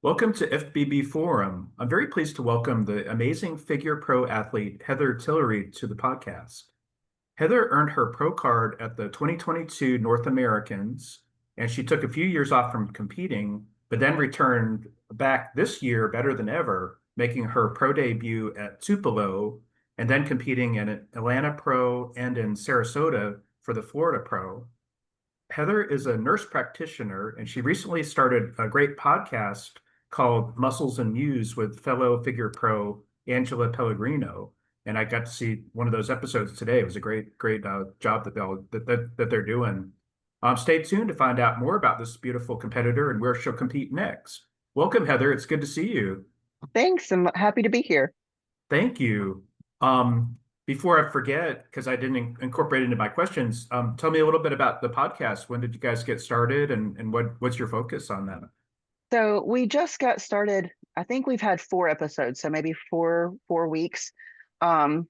Welcome to FBB Forum. I'm very pleased to welcome the amazing figure pro athlete Heather Tillery to the podcast. Heather earned her pro card at the 2022 North Americans, and she took a few years off from competing, but then returned back this year better than ever, making her pro debut at Tupelo and then competing in Atlanta Pro and in Sarasota for the Florida Pro. Heather is a nurse practitioner, and she recently started a great podcast called Muscles and Muse with fellow figure pro Angela Pellegrino. And I got to see one of those episodes today. It was a great job that they're doing. Stay tuned to find out more about this beautiful competitor and where she'll compete next. Welcome, Heather. It's good to see you. Thanks. I'm happy to be here. Thank you. Um, Before I forget, because I didn't incorporate it into my questions, tell me a little bit about the podcast. When did you guys get started, and what's your focus on that? So we just got started. I think we've had 4 episodes, so maybe four weeks. Um,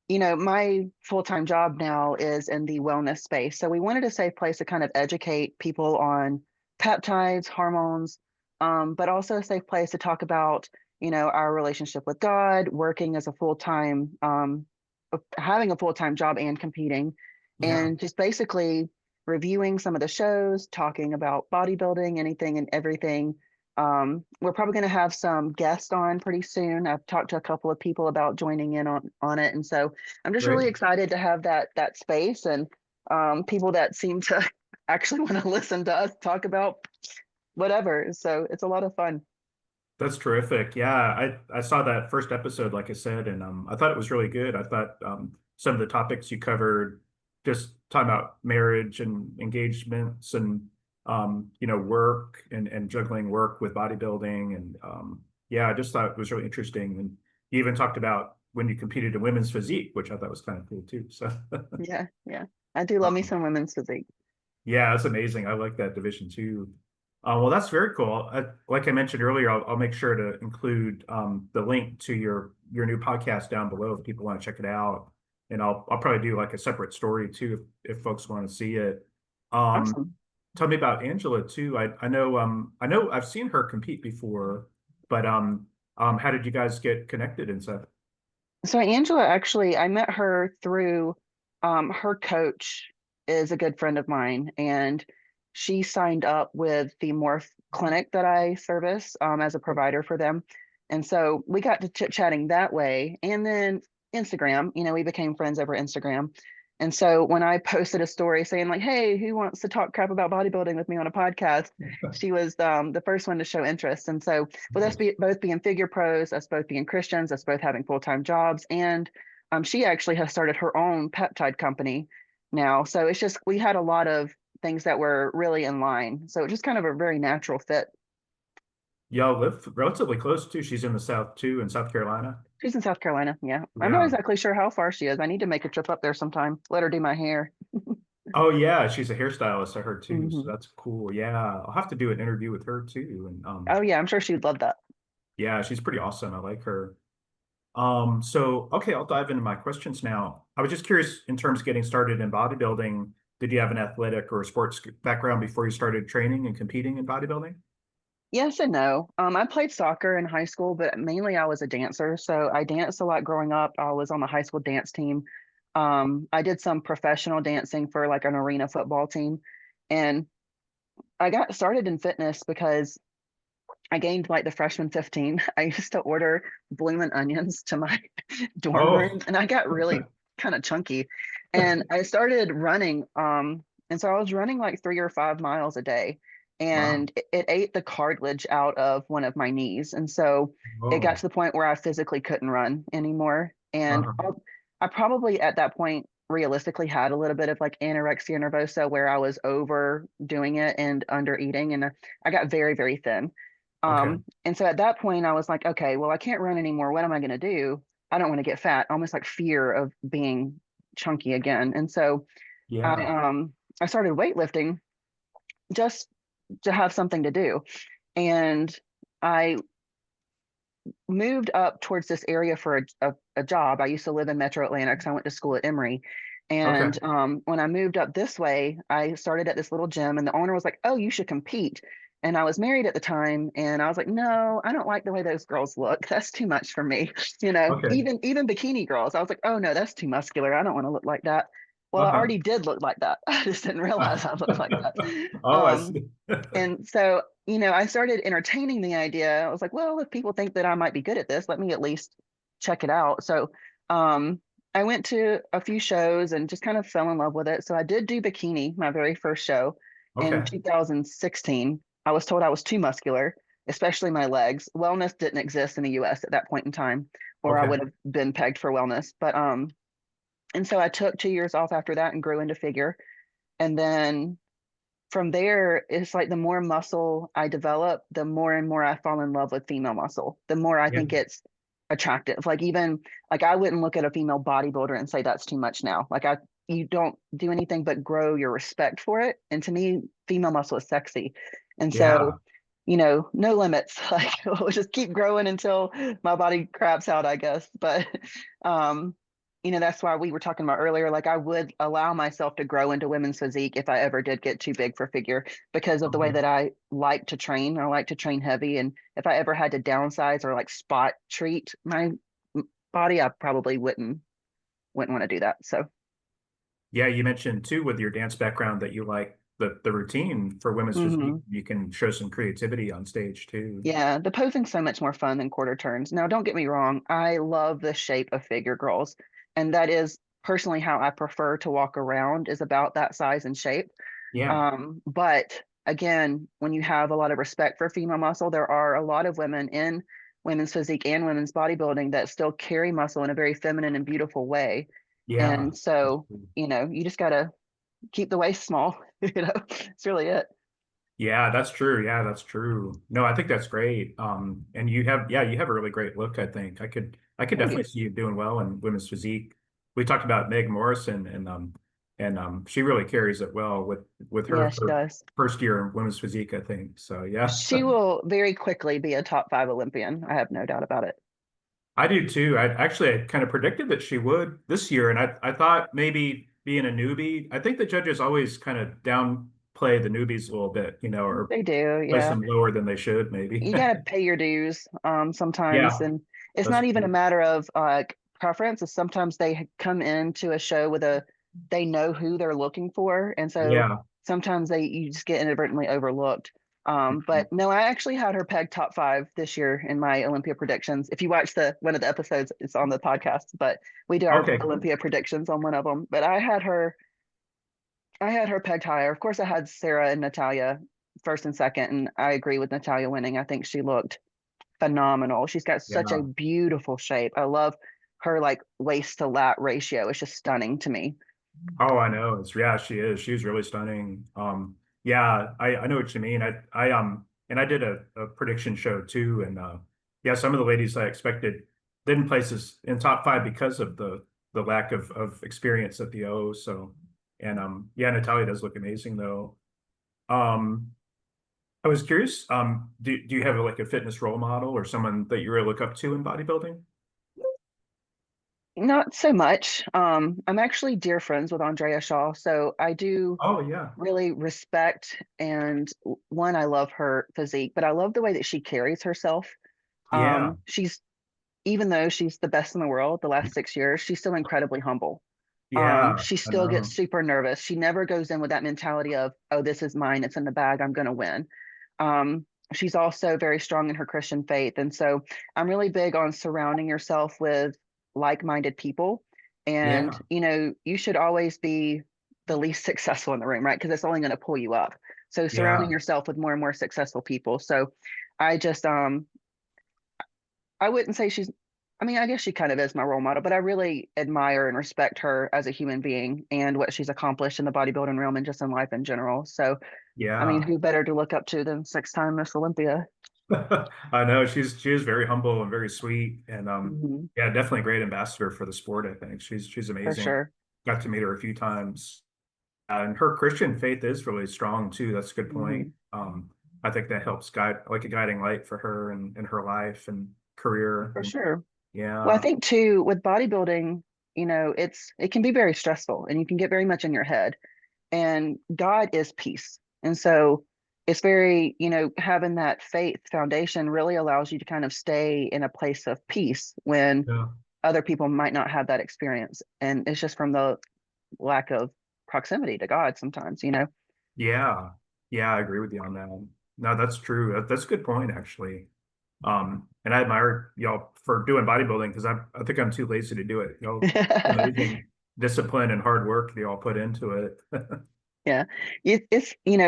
my full-time job now is in the wellness space. So we wanted a safe place to kind of educate people on peptides, hormones, but also a safe place to talk about, our relationship with God, working as a full-time, having a full-time job and competing, Yeah, and just basically reviewing some of the shows, talking about bodybuilding, anything and everything. We're probably going to have some guests on pretty soon. I've talked to a couple of people about joining in on it, and so I'm just great. really excited to have that space and people that seem to actually want to listen to us talk about whatever. So it's a lot of fun. That's terrific. Yeah, I saw that first episode, like I said, and I thought it was really good. I thought some of the topics you covered, just talking about marriage and engagements and work and juggling work with bodybuilding and yeah, I just thought it was really interesting. And you even talked about when you competed in women's physique, which I thought was kind of cool too. So Yeah, yeah. I do love me um, some women's physique. yeah, that's amazing. I like that division too. Well, that's very cool. Like I mentioned earlier, I'll make sure to include the link to your new podcast down below if people want to check it out. And I'll probably do like a separate story too if folks want to see it. Um, Awesome. Tell me about Angela too. I know I've seen her compete before, but how did you guys get connected and stuff? So Angela, actually, I met her through her coach is a good friend of mine, and she signed up with the Morph clinic that I service as a provider for them. And so we got to chit-chatting that way. And then Instagram, we became friends over Instagram. And so when I posted a story saying like, hey, who wants to talk crap about bodybuilding with me on a podcast? She was the first one to show interest. And so with us both being figure pros, us both being Christians, us both having full-time jobs, and she actually has started her own peptide company now. So it's just we had a lot of things that were really in line. So it's just kind of a very natural fit. Y'all live relatively close too. She's in the South too, in South Carolina. She's in South Carolina. Yeah. I'm not Yeah. exactly sure how far she is. I need to make a trip up there sometime. Let her do my hair. Oh yeah, she's a hairstylist, I heard too. So Hmm. that's cool. Yeah, I'll have to do an interview with her too. And Oh yeah, I'm sure she'd love that. yeah, she's pretty awesome. I like her. So okay, I'll dive into my questions now. I was just curious in terms of getting started in bodybuilding, did you have an athletic or sports background before you started training and competing in bodybuilding? Yes and no. I played soccer in high school, but mainly I was a dancer. So I danced a lot growing up. I was on the high school dance team. I did some professional dancing for like an arena football team. And I got started in fitness because I gained like the freshman 15. I used to order bloomin' onions to my dorm room Oh, and I got really kind of chunky. And I started running. And so I was running like 3 or 5 miles a day. wow. And it ate the cartilage out of one of my knees. And so it got Oh, to the point where I physically couldn't run anymore. And uh-huh. I probably at that point realistically had a little bit of like anorexia nervosa where I was overdoing it and under eating. And I got very, very thin. Okay. And so at that point, I was like, okay, well, I can't run anymore. What am I going to do? I don't want to get fat, almost like fear of being chunky again. And so I, Yeah. um, I started weightlifting just to have something to do. And I moved up towards this area for a job. I used to live in Metro Atlanta because I went to school at Emory. Okay. And when I moved up this way, I started at this little gym, and the owner was like, "Oh, you should compete." And I was married at the time, and I was like, no, I don't like the way those girls look. That's too much for me. Okay. Even bikini girls. I was like, oh no, that's too muscular. I don't want to look like that. Well, I Uh-huh. already did look like that. I just didn't realize I looked like that. Oh, I Um, see. and so, I started entertaining the idea. I was like, well, if people think that I might be good at this, let me at least check it out. So, I went to a few shows and just kind of fell in love with it. So I did do bikini, my very first show in Okay. 2016. I was told I was too muscular, especially my legs. Wellness didn't exist in the US at that point in time, or I Okay. would have been pegged for wellness. But and so I took 2 years off after that and grew into figure. And then from there, it's like the more muscle I develop, the more and more I fall in love with female muscle, the more I Yeah. think it's attractive. Like even like I wouldn't look at a female bodybuilder and say that's too much now. Like you don't do anything but grow your respect for it. And to me, female muscle is sexy. And so, Yeah. no limits. Like we'll just keep growing until my body craps out, I guess. But um, that's why we were talking about earlier. Like I would allow myself to grow into women's physique if I ever did get too big for figure because of the way Okay. that I like to train. I like to train heavy. And if I ever had to downsize or like spot treat my body, I probably wouldn't want to do that. So Yeah, you mentioned too with your dance background that you like the routine for women's physique. mhm. You can show some creativity on stage too. Yeah, the posing's so much more fun than quarter turns. Now, don't get me wrong, I love the shape of figure girls, and that is personally how I prefer to walk around is about that size and shape. Yeah. But again, when you have a lot of respect for female muscle, there are a lot of women in women's physique and women's bodybuilding that still carry muscle in a very feminine and beautiful way. Yeah. And so, you just gotta keep the waist small. It's really it. Yeah, that's true. Yeah, that's true. No, I think that's great. And you have a really great look, I think. I could Thank definitely you. see you doing well in women's physique. We talked about Meg Morrison and she really carries it well with Yeah, her she does. first year in women's physique, I think. So yeah. She will very quickly be a top five Olympian. I have no doubt about it. I do too. I kind of predicted that she would this year, and I thought maybe being a newbie, I think the judges always kind of downplay the newbies a little bit, or They do, place yeah. them lower than they should, maybe. You got to pay your dues sometimes, Yeah, and it's that's not even a true. matter of preference. It's sometimes they come into a show with they know who they're looking for, and so Yeah. sometimes you just get inadvertently overlooked. Mhm. But no, I actually had her pegged top five this year in my Olympia predictions. If you watch the one of the episodes, it's on the podcast, but we do our Okay, cool. Olympia predictions on one of them. But I had her pegged higher. Of course, I had Sarah and Natalia first and second, and I agree with Natalia winning. I think she looked phenomenal. She's got such a Yeah. beautiful shape. I love her like waist to lat ratio. It's just stunning to me. Oh, I know. Yeah, she is. She's really stunning. Yeah, I know what you mean. And I did a prediction show too, and yeah, some of the ladies I expected didn't place us in top five because of the lack of experience at the O. So, and yeah, Natalia does look amazing though. Um, I was curious. Do you have like a fitness role model or someone that you really look up to in bodybuilding? Not so much. I'm actually dear friends with Andrea Shaw, so I do Oh yeah, really respect and one, I love her physique, but I love the way that she carries herself. yeah, She's even though she's the best in the world the last 6 years, she's still incredibly humble. yeah. She I still gets know. super nervous. She never goes in with that mentality of, oh, this is mine, it's in the bag, I'm going to win. She's also very strong in her Christian faith. And so I'm really big on surrounding yourself with like minded people. And, Yeah, you should always be the least successful in the room, right? Because it's only going to pull you up. So surrounding yeah. yourself with more and more successful people. So I just, I wouldn't say I mean, I guess she kind of is my role model, but I really admire and respect her as a human being and what she's accomplished in the bodybuilding realm and just in life in general. So, I mean, Yeah. who better to look up to than six-time Miss Olympia? I know she is very humble and very sweet and Hmm. yeah, definitely a great ambassador for the sport, I think. She's For amazing. sure. Got to meet her a few times. And her Christian faith is really strong too. That's a good point. Hmm. I think that helps guide like a guiding light for her and in her life and career. For And sure. Well, I yeah. think too with bodybuilding, it can be very stressful and you can get very much in your head. And God is peace. And so it's very, having that faith foundation really allows you to kind of stay in a place of peace when Yeah. other people might not have that experience. And it's just from the lack of proximity to God sometimes. Yeah. Yeah, I agree with you on that. No, that's true. That's a good point, actually. And I admire y'all for doing bodybuilding because I think I'm too lazy to do it. Y'all amazing discipline and hard work they all put into it. Yeah.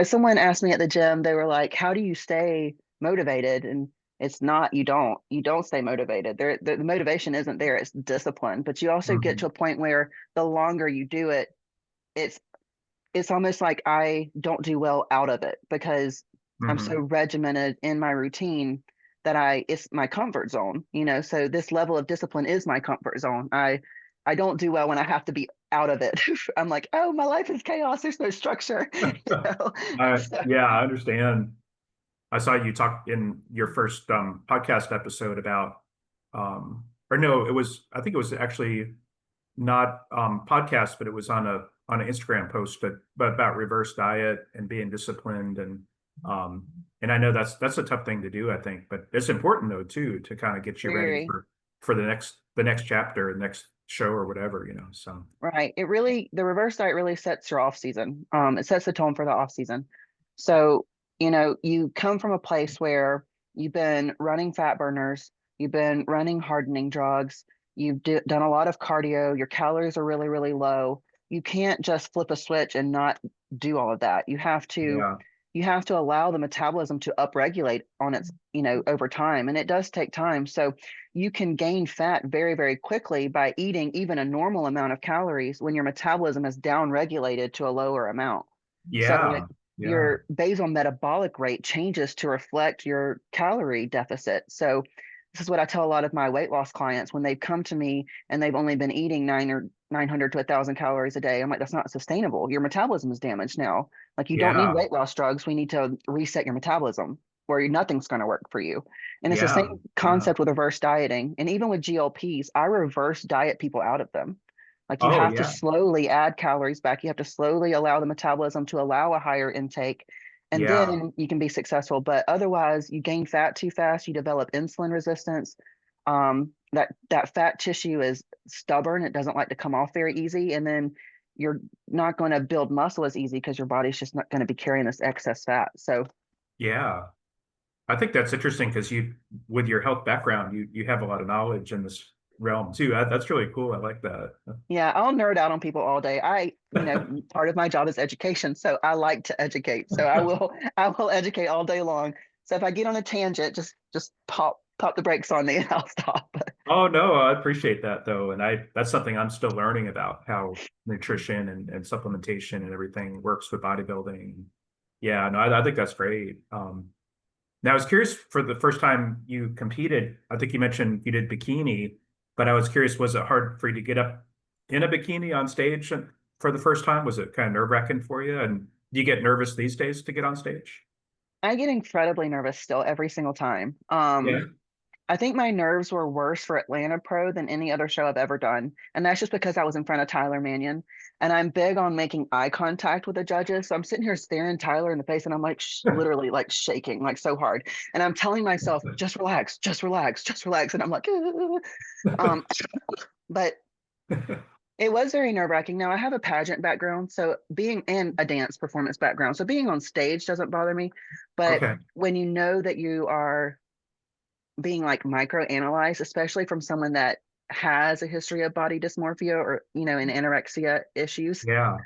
Someone asked me at the gym, they were like, how do you stay motivated? And it's not, you don't stay motivated. The motivation isn't there. It's discipline. But you also get to Mhm. a point where the longer you do it, it's it's almost like I don't do well out of it because I'm so Mhm. regimented in my routine that it's my comfort zone. So this level of discipline is my comfort zone. I don't do well when I have to be out of it. I'm like, oh, my life is chaos. There's no structure. you know? So, Yeah, I understand. I saw you talk in your first podcast episode about, or no, I think it was actually not podcast, but it was on an Instagram post, but about reverse diet and being disciplined um, and I know that's a tough thing to do, I think, but it's important though too to kind of get you ready very for the next chapter, the next show or whatever. So right. The reverse diet really sets your off season. It sets the tone for the off season. So, you come from a place where you've been running fat burners, you've been running hardening drugs, done a lot of cardio, your calories are really, really low. You can't just flip a switch and not do all of that. yeah, You have to allow the metabolism to upregulate on its over time. And it does take time. So you can gain fat very, very quickly by eating even a normal amount of calories when your metabolism is down regulated to a lower amount. So yeah, yeah, your basal metabolic rate changes to reflect your calorie deficit. So this is what I tell a lot of my weight loss clients when they come to me and they've only been eating 900 to 1,000 calories a day. I'm like, that's not sustainable. Your metabolism is damaged now. Like you don't need yeah, weight loss drugs. We need to reset your metabolism where nothing's going to work for you. And it's the yeah, same yeah. concept with reverse dieting. And even with GLPs, I reverse diet people out of them. Like you Oh have to yeah, slowly add calories back. You have to slowly allow the metabolism to allow a higher intake. And yeah, then you can be successful. But otherwise, you gain fat too fast, you develop insulin resistance. That fat tissue is stubborn. It doesn't like to come off very easy. And then you're not going to build muscle as easy because your body's just not going to be carrying this excess fat. So yeah. I think that's interesting because with your health background, you have a lot of knowledge in this realm too. That's really cool. I like that. yeah, I'll nerd out on people all day. Part of my job is education, so I like to educate. So I will educate all day long. So if I get on a tangent, just pop the brakes on me and I'll stop. Oh no, I appreciate that though, and that's something I'm still learning about how nutrition and supplementation and everything works with bodybuilding. Yeah, no, I think that's great. Now I was curious for the first time you competed. I think you mentioned you did bikini, but I was curious, was it hard for you to get up in a bikini on stage for the first time? Was it kind of nerve-wracking for you? And do you get nervous these days to get on stage? I get incredibly nervous still every single time. Yeah. I think my nerves were worse for Atlanta Pro than any other show I've ever done. And that's just because I was in front of Tyler Mannion. And I'm big on making eye contact with the judges. So I'm sitting here staring Tyler in the face and I'm like literally like shaking like so hard. And I'm telling myself, just relax, just relax, just relax. And I'm like, um, but it was very nerve wracking. Now I have a pageant background, so being and a dance performance background. So being on stage doesn't bother me. But Okay. when you know that you are being like micro analyzed, especially from someone that has a history of body dysmorphia or and anorexia issues, Yeah.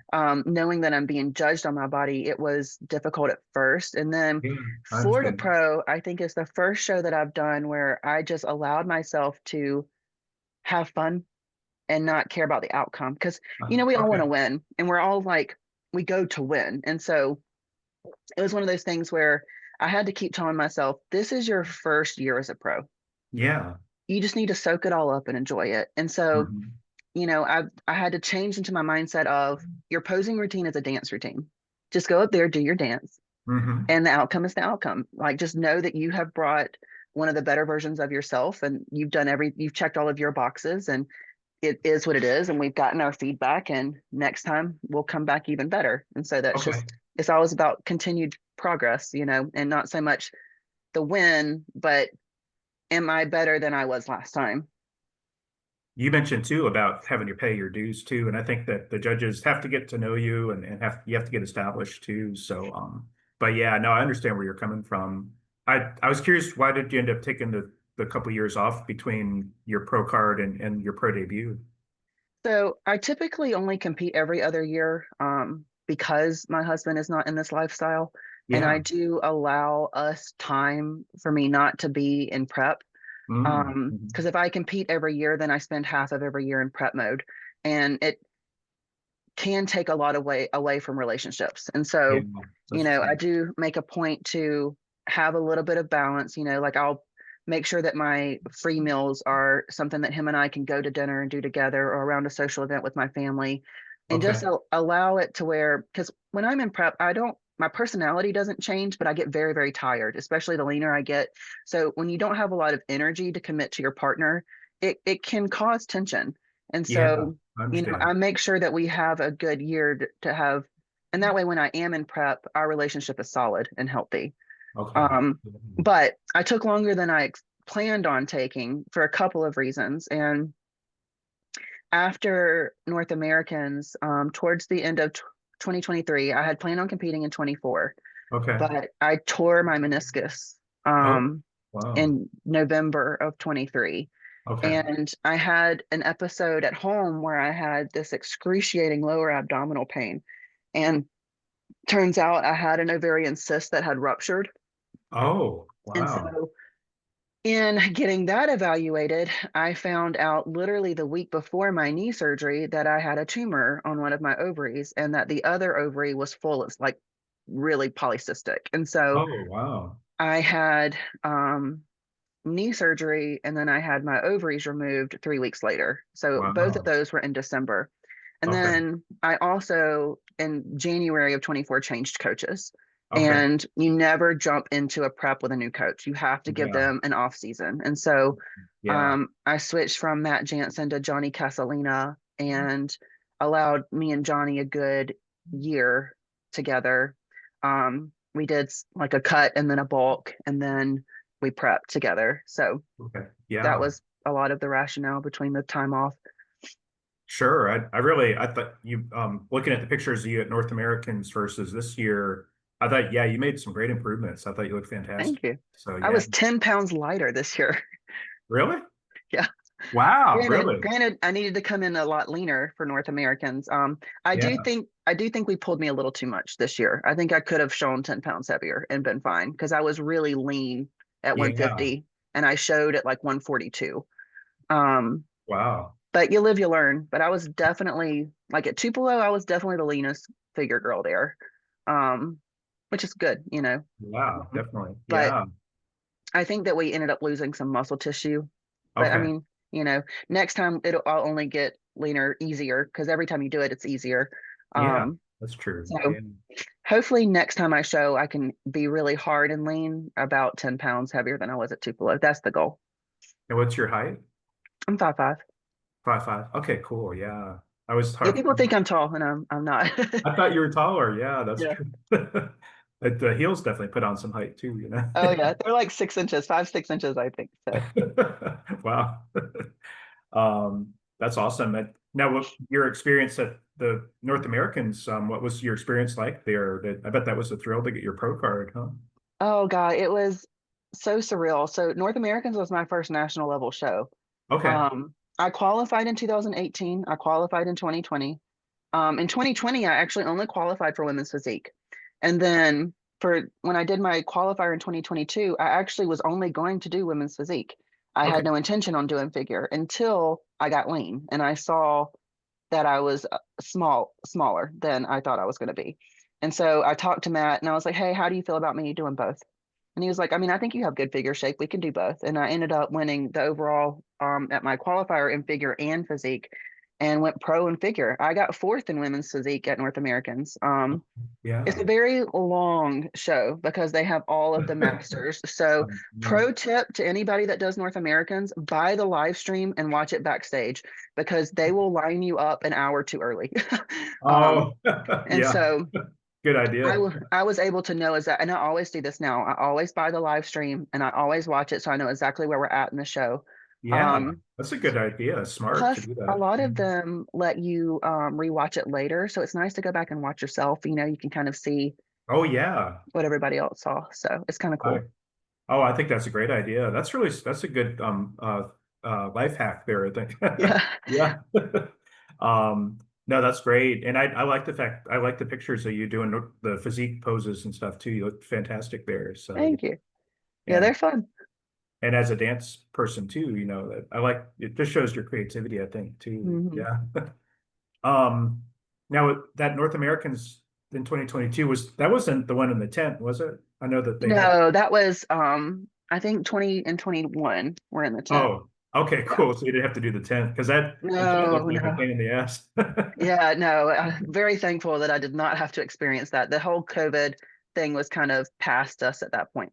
knowing that I'm being judged on my body, it was difficult at first. And then Yeah, I Florida understand. Pro, I think, is the first show that I've done where I just allowed myself to have fun and not care about the outcome because we all want Okay. to win and we're all like we go to win. And so it was one of those things where I had to keep telling myself, this is your first year as a pro. Yeah. You just need to soak it all up and enjoy it. And so, Mhm. I had to change into my mindset of your posing routine is a dance routine. Just go up there, do your dance, Hmm. and the outcome is the outcome. Like just know that you have brought one of the better versions of yourself and you've checked all of your boxes and it is what it is. And we've gotten our feedback and next time we'll come back even better. And so that's Okay. just it's always about continued progress, and not so much the win, but am I better than I was last time? You mentioned too about having to pay your dues too, and I think that the judges have to get to know you and you have to get established too. So, but yeah, no, I understand where you're coming from. I was curious, why did you end up taking the couple years off between your pro card and your pro debut? So I typically only compete every other year, because my husband is not in this lifestyle. And I Yeah. do allow us time for me not to be in prep. Mhm. Because if I compete every year, then I spend half of every year in prep mode. And it can take a lot away from relationships. And Yeah, so, that's I true. do make a point to have a little bit of balance, like I'll make sure that my free meals are something that him and I can go to dinner and do together or around a social event with my family, and just Okay. allow it to where, because when I'm in prep, my personality doesn't change, but I get very, very tired, especially the leaner I get. So when you don't have a lot of energy to commit to your partner, it can cause tension. And Yeah, so, I understand. I make sure that we have a good year to have, and that way when I am in prep, our relationship is solid and healthy. Okay. Um, but I took longer than I planned on taking for a couple of reasons. And after North Americans, towards the end of 2023, I had planned on competing in 24, Okay. but I tore my meniscus Oh, wow. in November of 23. Okay. And I had an episode at home where I had this excruciating lower abdominal pain. And turns out I had an ovarian cyst that had ruptured. Oh, And wow. so, in getting that evaluated, I found out literally the week before my knee surgery that I had a tumor on one of my ovaries and that the other ovary was full. It's like really polycystic. And so Oh, wow. I had knee surgery and then I had my ovaries removed 3 weeks later. So both of Wow. those were in December. And Okay. then I also in January of 24 changed coaches. Okay. And you never jump into a prep with a new coach. You have to give Yeah. them an off season. And so Yeah. I switched from Matt Jansen to Johnny Casalina and allowed me and Johnny a good year together. We did like a cut and then a bulk, and then we prepped together. So Okay. that Yeah. was a lot of the rationale between the time off. Sure. I thought you looking at the pictures of you at North Americans versus this year, I thought, yeah, you made some great improvements. I thought you looked fantastic. Thank you. So I yeah. was 10 pounds lighter this year. Really? Yeah. Wow, Granted, really? granted, I needed to come in a lot leaner for North Americans. Yeah. I do think we pulled me a little too much this year. I think I could have shown 10 pounds heavier and been fine because I was really lean at Yeah. 150 and I showed at like 142. Um, Wow. but you live, you learn. But I was definitely like at Tupelo, I was definitely the leanest figure girl there. Which is good. Wow, definitely. But Yeah. I think that we ended up losing some muscle tissue. But I Okay. mean, next time I'll only get leaner easier because every time you do it, it's easier. Yeah, Um, that's true. so Yeah. hopefully next time I show, I can be really hard and lean, about 10 pounds heavier than I was at Tupelo. That's the goal. And what's your height? I'm 5'5". 5'5". Okay, cool. Yeah. I was Yeah, hard. people think I'm tall and I'm not. I thought you were taller. Yeah, that's Yeah. true. But the heels definitely put on some height too, you know. Oh yeah, they're like 6 inches, 5, 6 inches, I think. So Wow. That's awesome. And now, what your experience at the North Americans, what was your experience like there? I bet that was a thrill to get your pro card, huh? oh God, it was so surreal. So North Americans was my first national level show. Okay. I qualified in 2018. I qualified in 2020. In 2020, I actually only qualified for women's physique. And then for when I did my qualifier in 2022, I actually was only going to do women's physique. I Okay. had no intention on doing figure until I got lean and I saw that I was smaller than I thought I was going to be. And so I talked to Matt and I was like, hey, how do you feel about me doing both? And he was like, I mean, I think you have good figure shape. We can do both. And I ended up winning the overall at my qualifier in figure and physique and went pro in figure. I got fourth in women's physique at North Americans. It's a Yeah. very long show because they have all of the masters. So, Yeah. pro tip to anybody that does North Americans, buy the live stream and watch it backstage because they will line you up an hour too early. um, Oh, and yeah. so Good idea. I was able to know is that, and I always do this now. I always buy the live stream and I always watch it so I know exactly where we're at in the show. Yeah, Um, that's a good idea. It's smart to Plus, do a that. lot Yeah. of them let you rewatch it later, so it's nice to go back and watch yourself. You know, you can kind of see Oh yeah. what everybody else saw, so it's kind of I, cool. oh, I think that's a great idea. That's a good life hack there, I think. Yeah, Yeah. Um, no, that's great. And I like the fact I like the pictures of you doing the physique poses and stuff too. You look fantastic there. So thank you. Yeah, and they're fun. and as a dance person too, I like it just shows your creativity, I think, too. Hmm. Yeah. Um, now that North Americans in 2022 that wasn't the one in the tent, was it? I know that they had. No, that was I think 20 and 21 were in the tent. Oh, okay, Yeah. cool. So you didn't have to do the tent because the tent No, looked like a no. pain in the ass. Yeah, no. I'm very thankful that I did not have to experience that. The whole COVID thing was kind of past us at that point.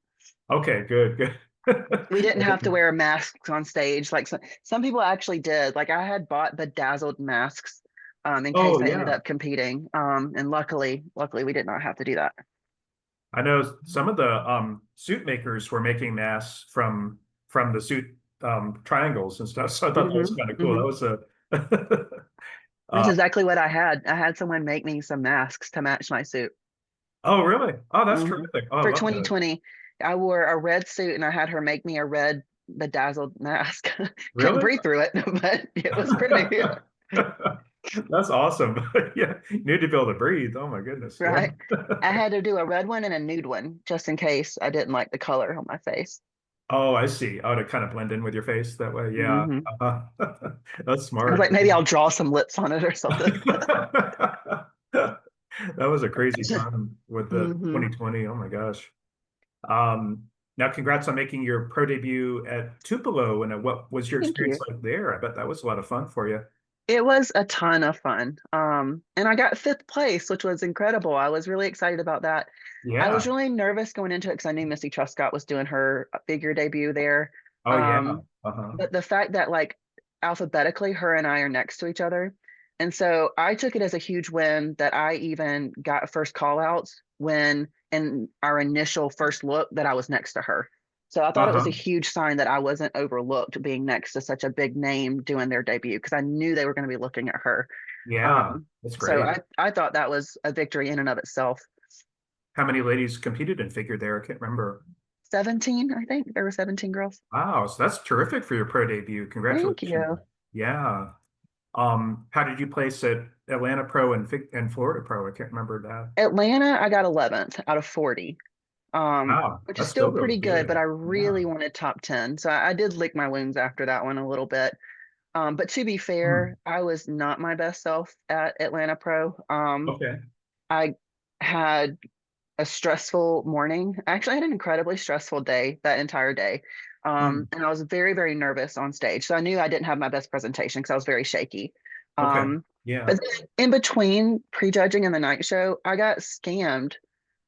Okay, good, good. We didn't have to wear masks on stage like some people actually did. Like I had bought bedazzled masks in case Oh I ended yeah, up competing. And luckily we did not have to do that. I know some of the suit makers were making masks from the suit triangles and stuff. So I thought that was Hmm. kind of cool. That Hmm. was a That's uh, exactly what I had. I had someone make me some masks to match my suit. oh really? Oh, that's Hmm. terrific. Oh, I For love that. 2020, I wore a red suit and I had her make me a red bedazzled mask. Couldn't Really? breathe through it, but it was pretty. That's awesome. Yeah, you need to be able to breathe. Oh my goodness. Yeah. Right. I had to do a red one and a nude one just in case I didn't like the color on my face. Oh, I see. Oh, to kind of blend in with your face that way. Yeah. Hmm. That's I was smart. like, maybe I'll draw some lips on it or something. That was a crazy time with the Hmm. 2020. Oh my gosh. Now congrats on making your pro debut at Tupelo. And what was your Thank experience you. like there? I bet that was a lot of fun for you. It was a ton of fun. And I got fifth place, which was incredible. I was really excited about that. I was Yeah. really nervous going into it because I knew Missy Truscott was doing her figure debut there. Oh yeah. Um, Uh-huh. but the fact that like alphabetically her and I are next to each other. And so I took it as a huge win that I even got first call outs when in our initial first look that I was next to her. So I thought it was a Uh-huh. huge sign that I wasn't overlooked being next to such a big name doing their debut because I knew they were going to be looking at her. Yeah. That's So great. I thought that was a victory in and of itself. How many ladies competed in figure there? I can't remember. 17, I think there were 17 girls. Wow, so that's terrific for your pro debut. Thank Congratulations. you. Yeah. How did you place at Atlanta Pro and Florida Pro? I can't remember that. Atlanta, I got 11th out of 40. Wow, Which is that's still still really pretty good, but good. I Yeah. really wanted top 10. So I did lick my wounds after that one a little bit. But to be Hmm. fair, I was not my best self at Atlanta Pro. Okay. I had a stressful morning. I actually had an incredibly stressful day that entire day. Hmm. And I was very, very nervous on stage. So I knew I didn't have my best presentation because I was very shaky. Okay. Um, Yeah. but then in between prejudging and the night show, I got scammed.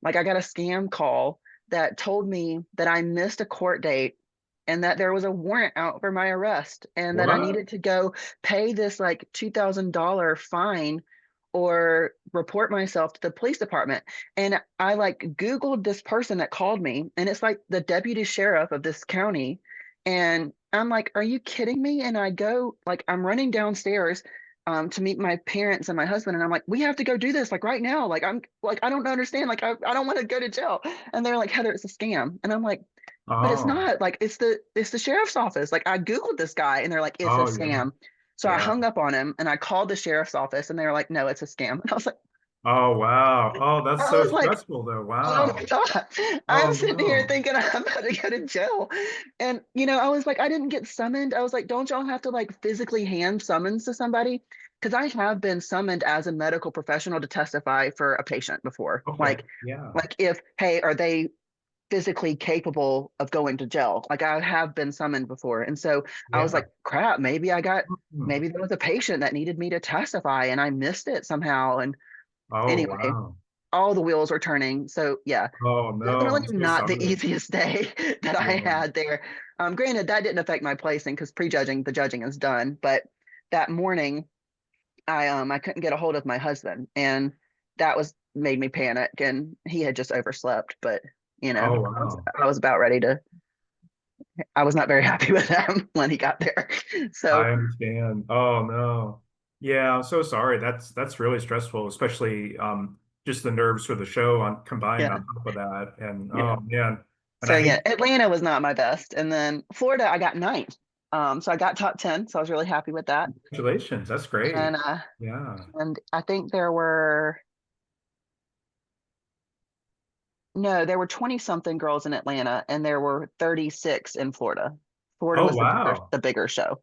Like I got a scam call that told me that I missed a court date and that there was a warrant out for my arrest and that I What? needed to go pay this like $2,000 fine or report myself to the police department. And I like Googled this person that called me, and it's like the deputy sheriff of this county. And I'm like, are you kidding me? And I go, like, I'm running downstairs to meet my parents and my husband. And I'm like, we have to go do this like right now. Like, I'm like, I don't understand. Like, I don't want to go to jail. And they're like, Heather, it's a scam. And I'm like, but it's Oh. not like it's the sheriff's office. Like I Googled this guy and they're like, it's a Oh yeah. scam. So I Yeah. hung up on him and I called the sheriff's office and they were like, no, it's a scam. And Oh wow. Oh, that's I so was like, stressful though. oh my Wow. God. I'm Oh sitting here no. thinking I'm about to go to jail. And, you know, I was like, I didn't get summoned. I was like, don't y'all have to like physically hand summons to somebody? Because I have been summoned as a medical professional to testify for a patient before. Okay. Yeah. Like if, hey, are they physically capable of going to jail? Like I have been summoned before. And so I was Yeah. like, crap, Hmm. maybe there was a patient that needed me to testify and I missed it somehow. And Oh anyway, wow. all the wheels were turning. So yeah, Oh no. definitely I'm so not the sorry. easiest day that I Yeah. had there. Granted, that didn't affect my placing because prejudging, the judging is done. But that morning, I couldn't get a hold of my husband, and that was made me panic, and he had just overslept, but Oh, I was wow. I was about ready to. I was not very happy with him when he got there. So I understand. Oh no. Yeah, I'm so sorry. That's really stressful, especially just the nerves for the show on combined yeah, on top of that. And yeah. oh man. And So I yeah, hate Atlanta was not my best, and then Florida I got ninth. So I got top 10, so I was really happy with that. congratulations. That's great. And Yeah. I think there were no, there were 20 something girls in Atlanta, and there were 36 in Florida. Florida Oh was wow. the bigger show.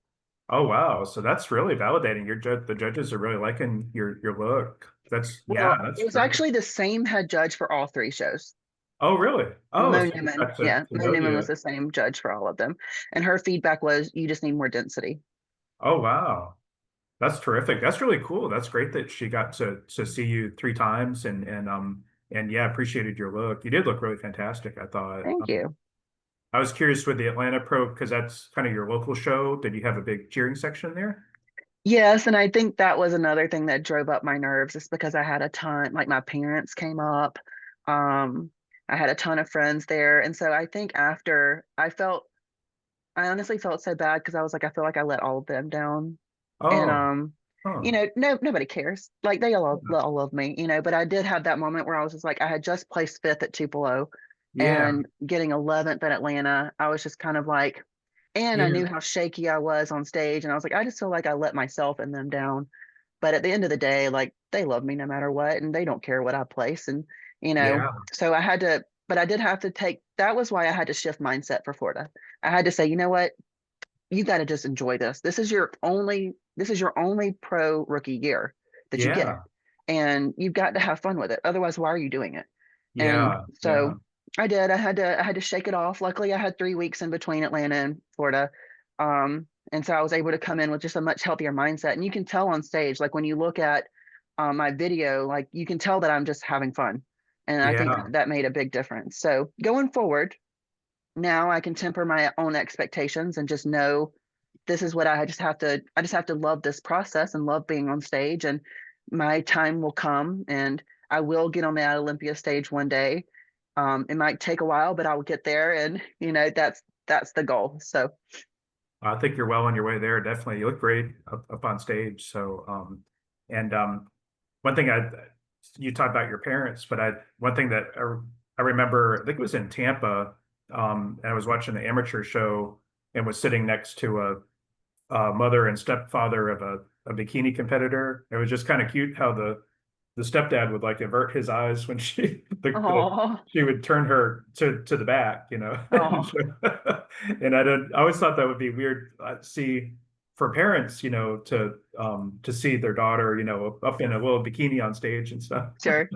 Oh wow. So that's really validating. The judges are really liking your look. That's yeah, Well, that's it was very good. actually the same head judge for all three shows. Oh really? Oh, Mo so you Newman, got yeah, to Mo know Newman was you. the same judge for all of them, and her feedback was, "You just need more density." Oh wow. That's terrific. That's really cool. That's great that she got to see you three times and yeah, appreciated your look. You did look really fantastic, I thought. Thank you. I was curious with the Atlanta Pro because that's kind of your local show. Did you have a big cheering section there? Yes, and I think that was another thing that drove up my nerves, just because I had a ton, like my parents came up. Um, I had a ton of friends there. And so I think after I honestly felt so bad, because I was like, I feel like I let all of them down. And Oh, huh. nobody cares. Like they all love me, but I did have that moment where I was just like, I had just placed fifth at Tupelo Yeah, and getting 11th at Atlanta. I was just kind of like, and I yeah, knew how shaky I was on stage, and I was like, I just feel like I let myself and them down. But at the end of the day, like they love me no matter what, and they don't care what I place. And, yeah, so but I did have to that was why I had to shift mindset for Florida. I had to say, you know what? You got to just enjoy this. This is your only pro rookie year that you get. yeah, And you've got to have fun with it. Otherwise, why are you doing it? And yeah, yeah, so I did. I had to shake it off. Luckily, I had 3 weeks in between Atlanta and Florida. And so I was able to come in with just a much healthier mindset. And you can tell on stage, like when you look at my video, like you can tell that I'm just having fun. And I think yeah, that made a big difference. So going forward, now I can temper my own expectations and just know this is what I just have to love this process and love being on stage, and my time will come, and I will get on that Olympia stage one day. It might take a while, but I will get there, and that's the goal. So I think you're well on your way there. Definitely. You look great up on stage. So, and one thing you talked about your parents, but one thing that I remember, I think it was in Tampa, and I was watching the amateur show and was sitting next to a mother and stepfather of a bikini competitor. It was just kind of cute how the stepdad would like avert his eyes when oh, she would turn her to the back, and, oh, and I always thought that would be weird. See for parents, to see their daughter, up in a little bikini on stage and stuff. sure.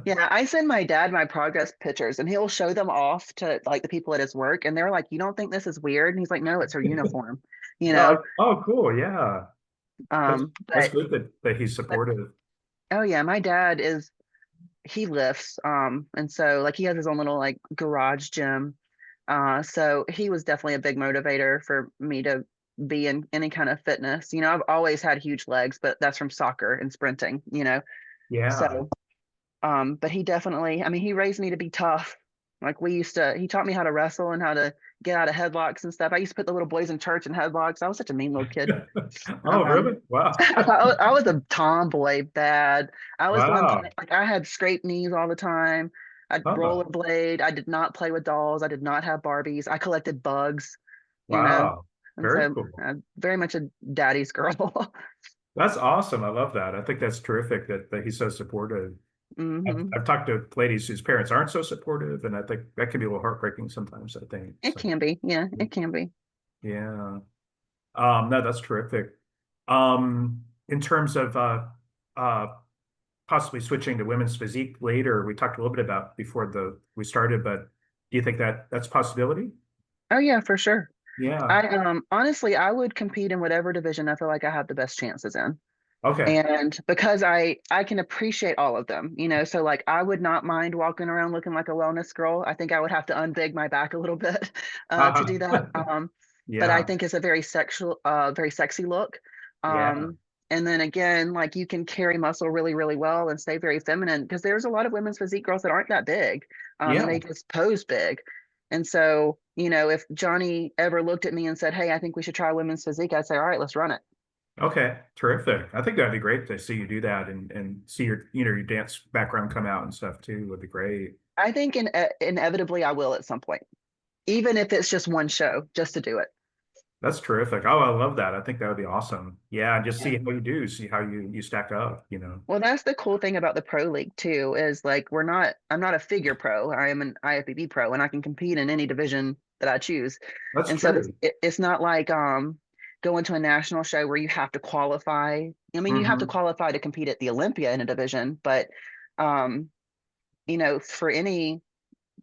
Yeah, I send my dad my progress pictures, and he'll show them off to like the people at his work, and they're like, "You don't think this is weird?" And he's like, "No, it's her uniform." You know. Oh, cool, yeah. That's But good that he's supportive. oh yeah, my dad is he lifts, and so like he has his own little like garage gym. So he was definitely a big motivator for me to be in any kind of fitness. I've always had huge legs, but that's from soccer and sprinting. Yeah. So but he definitely, I mean, he raised me to be tough. Like he taught me how to wrestle and how to get out of headlocks and stuff. I used to put the little boys in church in headlocks. I was such a mean little kid. Oh, really? Wow. I was a tomboy, bad. I was the one Wow. playing, like I had scraped knees all the time. I'd Huh. rollerblade. I did not play with dolls. I did not have Barbies. I collected bugs, you know, Wow. and Very so cool. I'm very much a daddy's girl. That's awesome. I love that. I think that's terrific that he's so supportive. hmm I've talked to ladies whose parents aren't so supportive, and I think that can be a little heartbreaking sometimes, I think. It So, can be, yeah, it can be. yeah. No, that's terrific. In terms of uh, possibly switching to women's physique later, we talked a little bit about before we started, but do you think that that's a possibility? Oh yeah, for sure. Yeah. I honestly, I would compete in whatever division I feel like I have the best chances in. Okay. And because I can appreciate all of them, so like I would not mind walking around looking like a wellness girl. I think I would have to unbig my back a little bit to Uh-huh. do that. But I Yeah. think it's a very very sexy look. Yeah. And then again, like you can carry muscle really, really well and stay very feminine because there's a lot of women's physique girls that aren't that big, and Yeah. they just pose big. And so, if Johnny ever looked at me and said, "Hey, I think we should try women's physique," I'd say, "All right, let's run it." Okay. Terrific. I think that'd be great to see you do that and see your dance background come out and stuff too would be great. I think inevitably I will at some point, even if it's just one show, just to do it. That's terrific. Oh, I love that. I think that would be awesome. Yeah, and just Yeah. see how you do, see how you stack up. Well, that's the cool thing about the pro league too, is like I'm not a figure pro. I am an IFBB pro and I can compete in any division that I choose. That's And so true. it's not like going to a national show where you have to qualify. I mean, you have to Hmm. qualify to compete at the Olympia in a division, but um, for any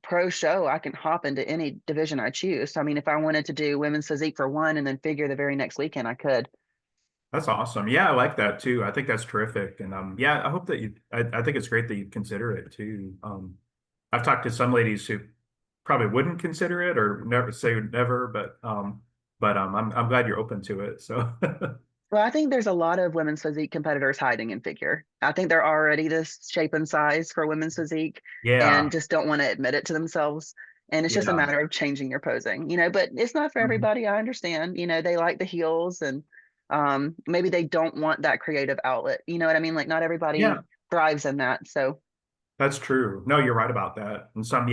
pro show, I can hop into any division I choose. So I mean, if I wanted to do women's physique for one and then figure the very next weekend, I could. That's awesome. Yeah, I like that too. I think that's terrific. And yeah, I hope that I think it's great that you consider it too. I've talked to some ladies who probably wouldn't consider it or never say never, but I'm glad you're open to it. So Well, I think there's a lot of women's physique competitors hiding in figure. I think they're already this shape and size for women's physique and yeah, just don't want to admit it to themselves. And it's just a yeah. matter of changing your posing, but it's not for Mhm. everybody. I understand, they like the heels and maybe they don't want that creative outlet. You know what I mean? Like not everybody Yeah, thrives in that. So that's true. No, you're right about that. And some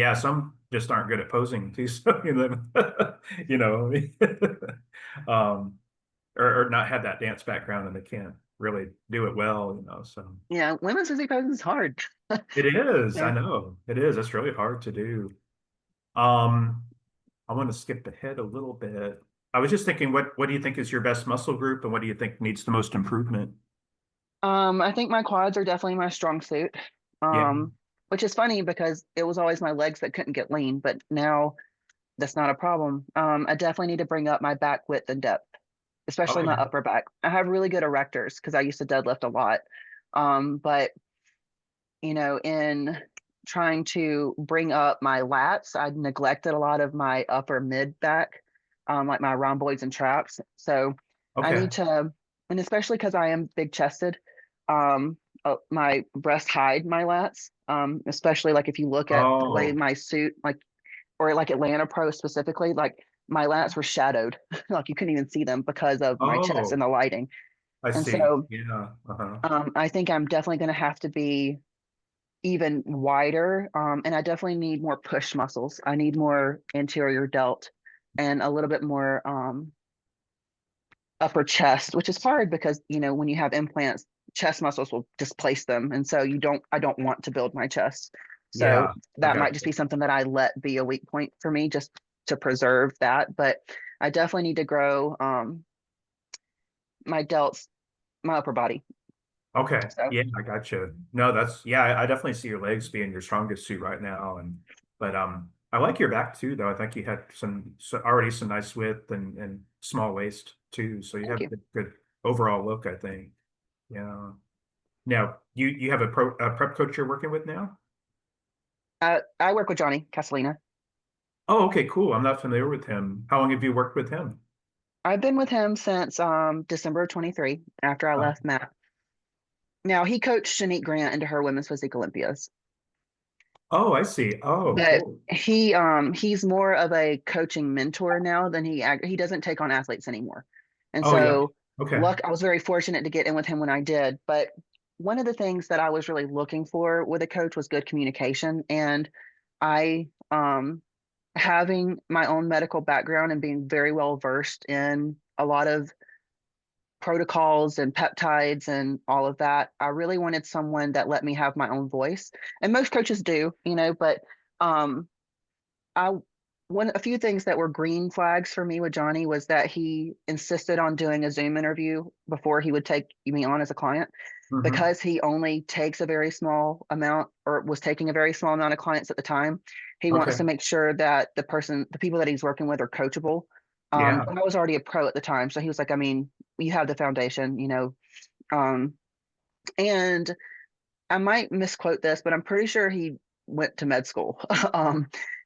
just aren't good at posing too. So, you know, um, or not have that dance background and they can't really do it well. So yeah, women's physique posing is hard. it is, I Yeah. know it is. It's really hard to do. Um, I want to skip ahead a little bit. I was just thinking, what do you think is your best muscle group and what do you think needs the most improvement? I think my quads are definitely my strong suit. Yeah. Which is funny because it was always my legs that couldn't get lean, but now that's not a problem. I definitely need to bring up my back width and depth, especially my Okay. upper back. I have really good erectors because I used to deadlift a lot. But in trying to bring up my lats, I neglected a lot of my upper mid back, like my rhomboids and traps. So I Okay. need to, and especially because I am big chested, my breasts hide my lats. Especially like if you look at the way Oh, my suit, like or like Atlanta Pro specifically, like my lats were shadowed, like you couldn't even see them because of my chest and oh, the lighting. I And see. so Yeah. Uh-huh. I think I'm definitely going to have to be even wider. And I definitely need more push muscles. I need more anterior delt and a little bit more upper chest, which is hard because, when you have implants, chest muscles will displace them. And so I don't want to build my chest. So Yeah, I that got might just you. be something that I let be a weak point for me just to preserve that. But I definitely need to grow my delts, my upper body. Okay. So Yeah, I got you. No, yeah, I definitely see your legs being your strongest suit right now. But I like your back too, though. I think you had already some nice width and small waist too. So you thank have a you. good overall look, I think. Yeah. Now, you have a prep coach you're working with now? I work with Johnny Castellina. Oh, okay, cool. I'm not familiar with him. How long have you worked with him? I've been with him since December 23 after I Oh, left Matt. Now he coached Shanique Grant into her women's physique Olympias, oh, I see. Oh, but cool. he's more of a coaching mentor now than he doesn't take on athletes anymore. And Oh, yeah. so Okay. I was very fortunate to get in with him when I did. But one of the things that I was really looking for with a coach was good communication. And I having my own medical background and being very well versed in a lot of protocols and peptides and all of that. I really wanted someone that let me have my own voice. And most coaches do, but um I a few things that were green flags for me with Johnny was that he insisted on doing a Zoom interview before he would take me on as a client Hmm. because he only takes a very small amount or was taking a very small amount of clients at the time. He wants Okay. to make sure that the people that he's working with are coachable. Yeah. And I was already a pro at the time. So he was like, I mean, you have the foundation, um, and I might misquote this, but I'm pretty sure he went to med school.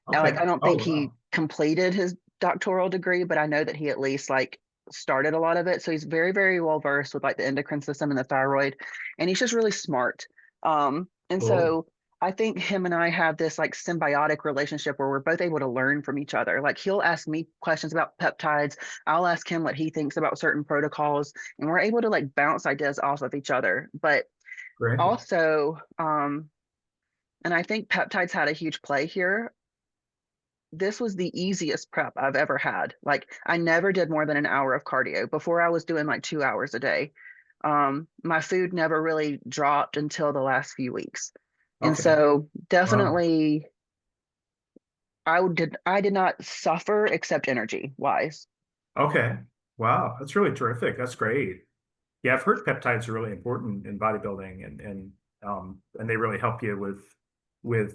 Like Okay. I don't Oh, think he wow. completed his doctoral degree, but I know that he at least like started a lot of it. So he's very, very well versed with like the endocrine system and the thyroid, and he's just really smart. And Cool. so I think him and I have this like symbiotic relationship where we're both able to learn from each other. Like he'll ask me questions about peptides, I'll ask him what he thinks about certain protocols, and we're able to like bounce ideas off of each other. But Great. also, and I think peptides had a huge play here. This was the easiest prep I've ever had. Like I never did more than an hour of cardio. Before I was doing like 2 hours a day. My food never really dropped until the last few weeks. And Okay. so Wow. definitely I did not suffer except energy wise. Okay. Wow. That's really terrific. That's great. Yeah, I've heard peptides are really important in bodybuilding and they really help you with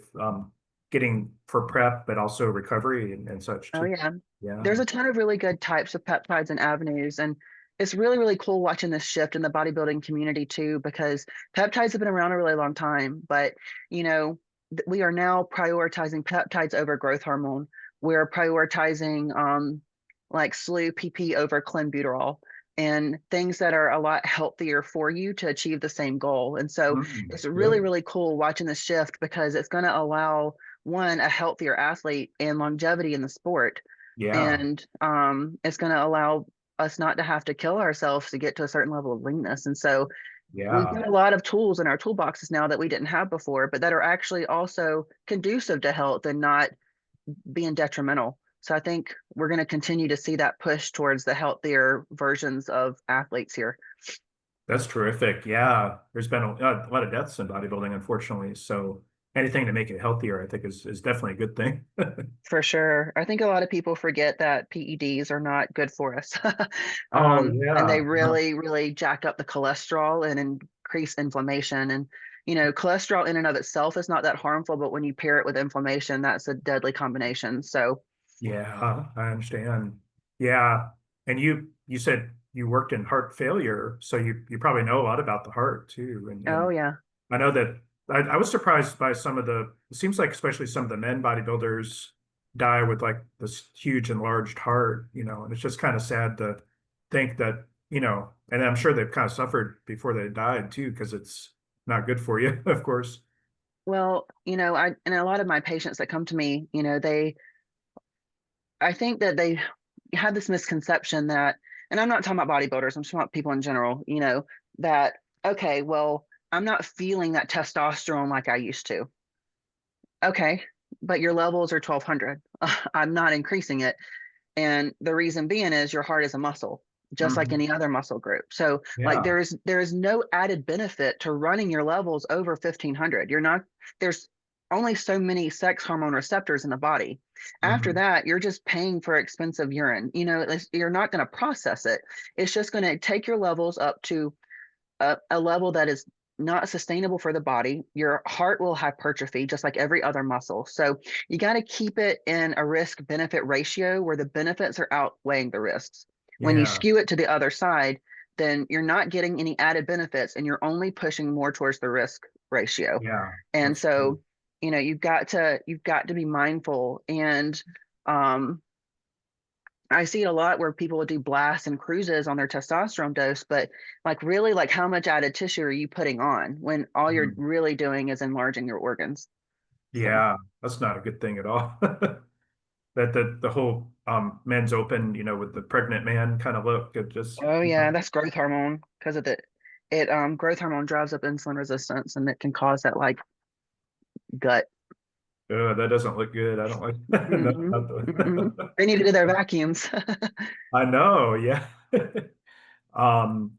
getting for prep, but also recovery and such Oh too. yeah. Yeah. There's a ton of really good types of peptides and avenues. And it's really, really cool watching this shift in the bodybuilding community too, because peptides have been around a really long time, but you know, we are now prioritizing peptides over growth hormone. We're prioritizing like SLU PP over clenbuterol and things that are a lot healthier for you to achieve the same goal. And so it's really, Good. really cool watching this shift because it's going to allow one, a healthier athlete and longevity in the sport. Yeah. And it's going to allow us not to have to kill ourselves to get to a certain level of leanness. And so we've Yeah. got a lot of tools in our toolboxes now that we didn't have before, but that are actually also conducive to health and not being detrimental. So I think we're going to continue to see that push towards the healthier versions of athletes here. That's terrific. Yeah. There's been a lot of deaths in bodybuilding, unfortunately. So anything to make it healthier, I think is definitely a good thing. For sure. I think a lot of people forget that PEDs are not good for us. Oh And they yeah. really, really jack up the cholesterol and increase inflammation. And, you know, cholesterol in and of itself is not that harmful, but when you pair it with inflammation, that's a deadly combination. So, Yeah, I understand. Yeah. And you said you worked in heart failure, so you probably know a lot about the heart too. oh, And yeah. I know that I was surprised by some of it seems like especially some of the men bodybuilders die with like this huge enlarged heart, and it's just kind of sad to think that, and I'm sure they've kind of suffered before they died too, because it's not good for you, of course. Well, you know, and a lot of my patients that come to me, you know, I think that they have this misconception that, and I'm not talking about bodybuilders, I'm talking about people in general, you know, that, okay, well, I'm not feeling that testosterone like I used to. Okay, but your levels are 1200. I'm not increasing it. And the reason being is your heart is a muscle, just like Mhm. any other muscle group. So like Yeah. there is no added benefit to running your levels over 1500. You're not there's only so many sex hormone receptors in the body. After Mhm. that, you're just paying for expensive urine. You know, you're not going to process it. It's just going to take your levels up to a level that is not sustainable for the body. Your heart will hypertrophy just like every other muscle. So you got to keep it in a risk benefit ratio where the benefits are outweighing the risks. When you Yeah. skew it to the other side, then you're not getting any added benefits and you're only pushing more towards the risk ratio. Yeah. And That's true. so, you know, you've got to be mindful and um I see it a lot where people will do blasts and cruises on their testosterone dose, but like really like how much added tissue are you putting on when all you're Mhm. really doing is enlarging your organs? So, Yeah, that's not a good thing at all. That the whole men's open, with the pregnant man kind of look, it just oh yeah, that's growth hormone because of the it growth hormone drives up insulin resistance and it can cause that like gut. that doesn't look good. I don't like Hmm. not Hmm. the They need to do their vacuums. I know, yeah. Um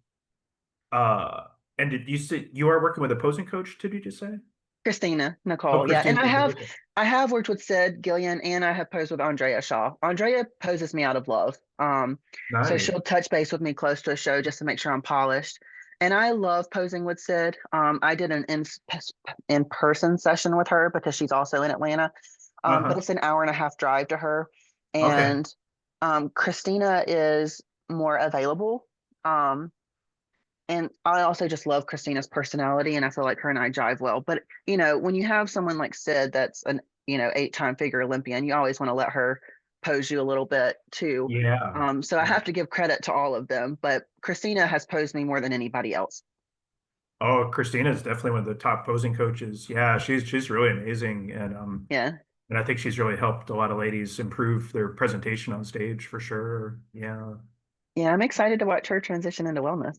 uh and did you say you are working with a posing coach too, did you say? Christina, Oh, Nicole, yeah, and Christine. I have worked with Sid Gillian, and I have posed with Andrea Shaw. Andrea poses me out of love, so Nice. she'll touch base with me close to a show just to make sure I'm polished. And I love posing with Sid. I did an in person session with her because she's also in Atlanta, but Uh-huh. it's an hour and a half drive to her. Okay. And Christina is more available. Um, and I also just love Christina's personality, and I feel like her and I jive well. But you know, when you have someone like Sid, that's an 8-time figure Olympian, you always want to let her pose you a little bit too. Yeah. So I have to give credit to all of them, but Christina has posed me more than anybody else. Oh, Christina is definitely one of the top posing coaches. Yeah, she's really amazing, Yeah. and I think she's really helped a lot of ladies improve their presentation on stage for sure. Yeah. Yeah, I'm excited to watch her transition into wellness.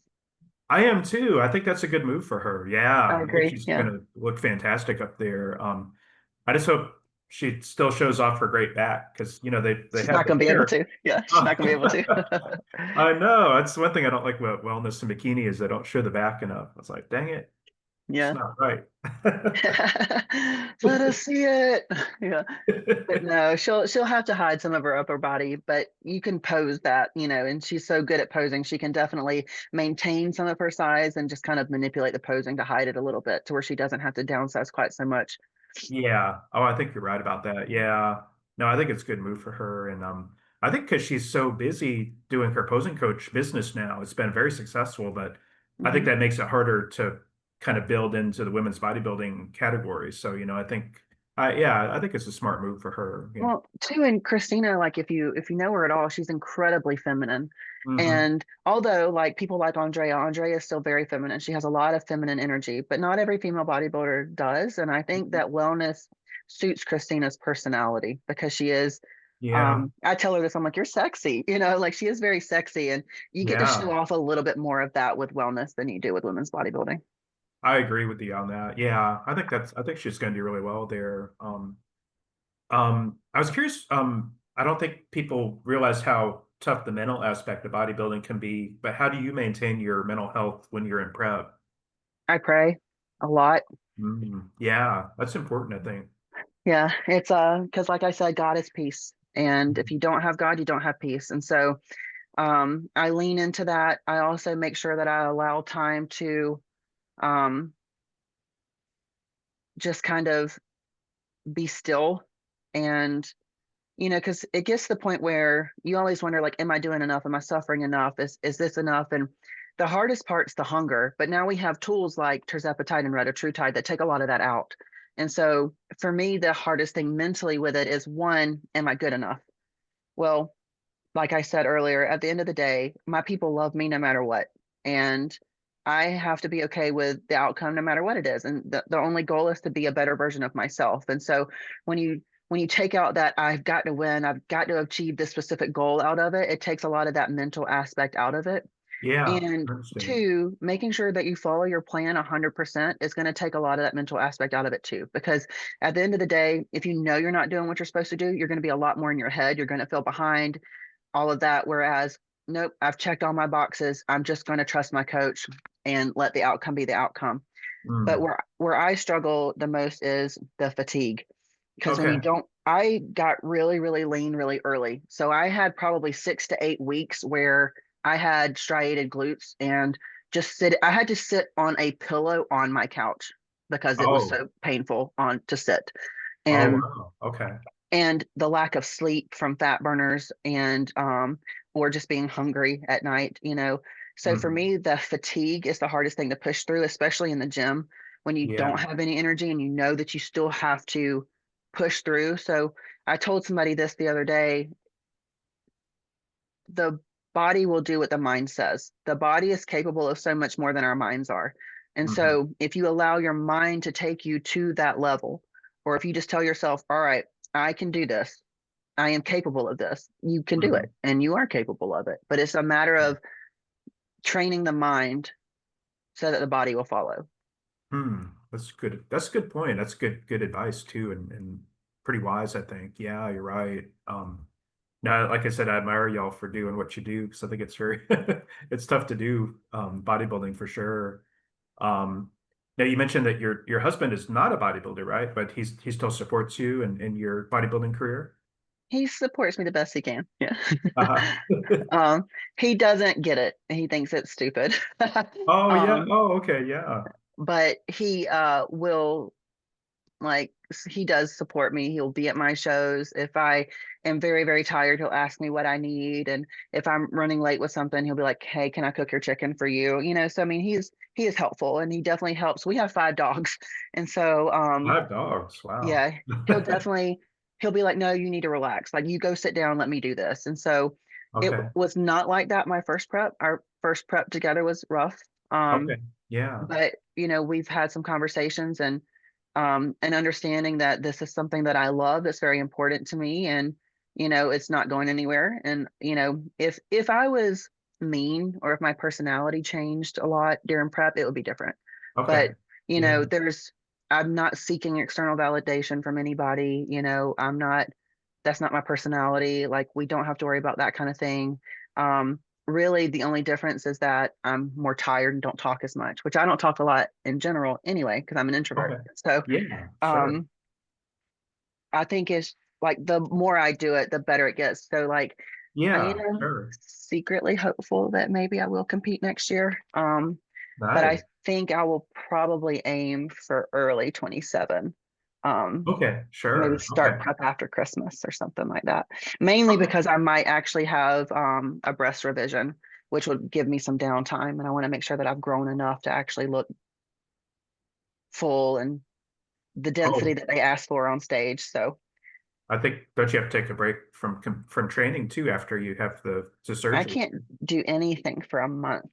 I am too. I think that's a good move for her. I Yeah, I think agree. she's Yeah. gonna look fantastic up there. I just hope she still shows off her great back because they She's have not the going to be able hair. to. Yeah, she's Oh. not going to be able I to. know. That's one thing I don't like about wellness and bikini is they don't show the back enough. It's like, dang it, it's Yeah. not right. Let us see it. Yeah. But no, she'll have to hide some of her upper body, but you can pose that, and she's so good at posing, she can definitely maintain some of her size and just kind of manipulate the posing to hide it a little bit to where she doesn't have to downsize quite so much. Yeah. Oh, I think you're right about that. Yeah. No, I think it's a good move for her. And I think because she's so busy doing her posing coach business now, it's been very successful, but I think Hmm. that makes it harder to kind of build into the women's bodybuilding category. So, I think it's a smart move for her. Yeah. Well, too, and Christina, like if you know her at all, she's incredibly feminine. Hmm. And although like people like Andrea is still very feminine. She has a lot of feminine energy, but not every female bodybuilder does. And I think that wellness suits Christina's personality because she is Yeah. I tell her this, I'm like, you're sexy, like she is very sexy and you get to show Yeah. off a little bit more of that with wellness than you do with women's bodybuilding. I agree with you on that. Yeah. I think she's going to do really well there. I was curious. I don't think people realize how tough the mental aspect of bodybuilding can be, but how do you maintain your mental health when you're in prep? I pray a lot. Yeah, that's important, I think. Yeah, it's because like I said, God is peace. And if you don't have God, you don't have peace. And so I lean into that. I also make sure that I allow time to um just kind of be still and because it gets to the point where you always wonder, like, am I doing enough? Am I suffering enough? Is this enough? And the hardest part's the hunger. But now we have tools like tirzepatide and retatrutide that take a lot of that out. And so for me, the hardest thing mentally with it is one, am I good enough? Well, like I said earlier, at the end of the day, my people love me no matter what. And I have to be okay with the outcome no matter what it is. And the only goal is to be a better version of myself. And so when you take out that I've got to win, I've got to achieve this specific goal out of it, it takes a lot of that mental aspect out of it. Yeah, And I understand. two, making sure that you follow your plan 100% is going to take a lot of that mental aspect out of it too. Because at the end of the day, if you know you're not doing what you're supposed to do, you're going to be a lot more in your head. You're going to feel behind all of that. Whereas, nope, I've checked all my boxes. I'm just going to trust my coach and let the outcome be the outcome. But Mm, where I struggle the most is the fatigue. Because when you okay. don't, I got really, really lean really early. So I had probably 6 to 8 weeks where I had striated glutes and I had to sit on a pillow on my couch because it was Oh, so painful on to sit. oh, And wow. Okay. the lack of sleep from fat burners and or just being hungry at night. So for Mhm. me, the fatigue is the hardest thing to push through, especially in the gym when you don't Yeah. have any energy and you know that you still have to push through. So I told somebody this the other day, the body will do what the mind says. The body is capable of so much more than our minds are. And Hmm. so if you allow your mind to take you to that level, or if you just tell yourself, all right, I can do this, I am capable of this. You can do Hmm. it and you are capable of it. But it's a matter of training the mind so that the body will follow. Hmm. That's good. That's a good point. That's good advice too, and pretty wise, I think. Yeah, you're right. Now, like I said, I admire y'all for doing what you do because I think it's very it's tough to do bodybuilding for sure. Now you mentioned that your husband is not a bodybuilder, right? But he still supports you in your bodybuilding career. He supports me the best he can. Yeah. Uh-huh. um, he doesn't get it. He thinks it's stupid. Oh yeah. um, Oh okay. Yeah. but he will like he does support me. He'll be at my shows. If I am very, very tired, he'll ask me what I need. And if I'm running late with something, he'll be like, hey, can I cook your chicken for you? So I mean he is helpful and he definitely helps. We have 5 dogs. And so 5 dogs. Wow. yeah, he'll definitely he'll be like, no, you need to relax. Like, you go sit down, let me do this. And so it Okay. was not like that. My first prep, our first prep together was rough. Okay. Yeah. But we've had some conversations and understanding that this is something that I love, that's very important to me, and it's not going anywhere. And if I was mean, or if my personality changed a lot during prep, it would be different. Okay. But Yeah. there's I'm not seeking external validation from anybody. I'm not That's not my personality. Like, we don't have to worry about that kind of thing. Really, the only difference is that I'm more tired and don't talk as much, which I don't talk a lot in general anyway, because I'm an introvert. Okay. So Yeah. Sure. um, I think it's like, the more I do it, the better it gets. So, like, I Yeah. am Sure. secretly hopeful that maybe I will compete next year. But I Nice. think I will probably aim for early 27. Um, Okay. Maybe Sure. start Okay. prep after Christmas or something like that. Mainly Okay. because I might actually have a breast revision, which would give me some downtime, and I want to make sure that I've grown enough to actually look full and the density Oh, that they ask for on stage. So I think don't you have to take a break from training too after you have the I surgery? can't do anything for a month.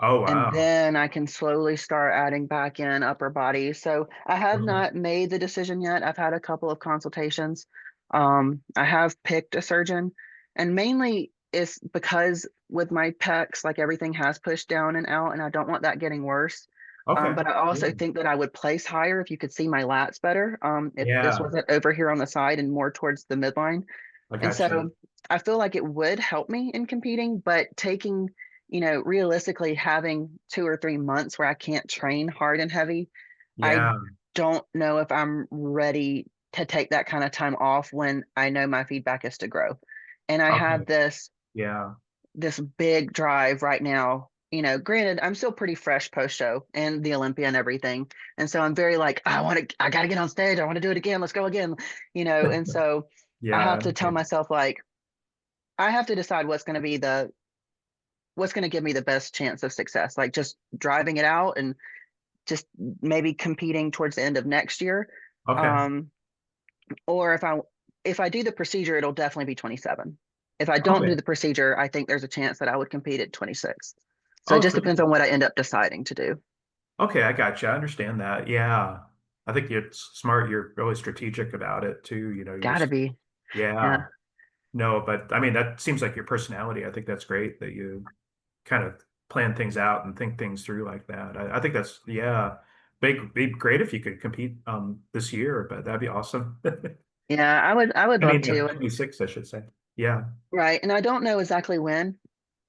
Oh, And wow. then I can slowly start adding back in upper body. So I have Okay. not made the decision yet. I've had a couple of consultations. I have picked a surgeon, and mainly it's because with my pecs, like, everything has pushed down and out, and I don't want that getting worse. Okay. But I also Yeah. think that I would place higher if you could see my lats better. If this Yeah. wasn't over here on the side and more towards the midline. I And got you. so I feel like it would help me in competing, but taking, realistically, having 2 or 3 months where I can't train hard and heavy, I Yeah. don't know if I'm ready to take that kind of time off when I know my feedback is to grow. And I have Okay. this Yeah. big drive right now. Granted, I'm still pretty fresh post show and the Olympia and everything. And so I'm very like, I got to get on stage. I want to do it again. Let's go again. And so Yeah. I I have to tell understand. myself, like, I have to decide what's going to give me the best chance of success. Like, just driving it out and just maybe competing towards the end of next year. Okay. Um, or if I do the procedure, it'll definitely be 27. If I don't do Okay. the procedure, I think there's a chance that I would compete at 26. So it Oh, just so depends on what I end up deciding to do. okay, I got you. I understand that. Yeah. I think it's smart. You're really strategic about it too. Gotta be. Yeah. Yeah. No, but I mean, that seems like your personality. I think that's great that you kind of plan things out and think things through like that. I think that's, yeah, be great if you could compete this year, but that'd be awesome. Yeah, I would I love mean, to. 26, I should say. Yeah. Right. And I don't know exactly when.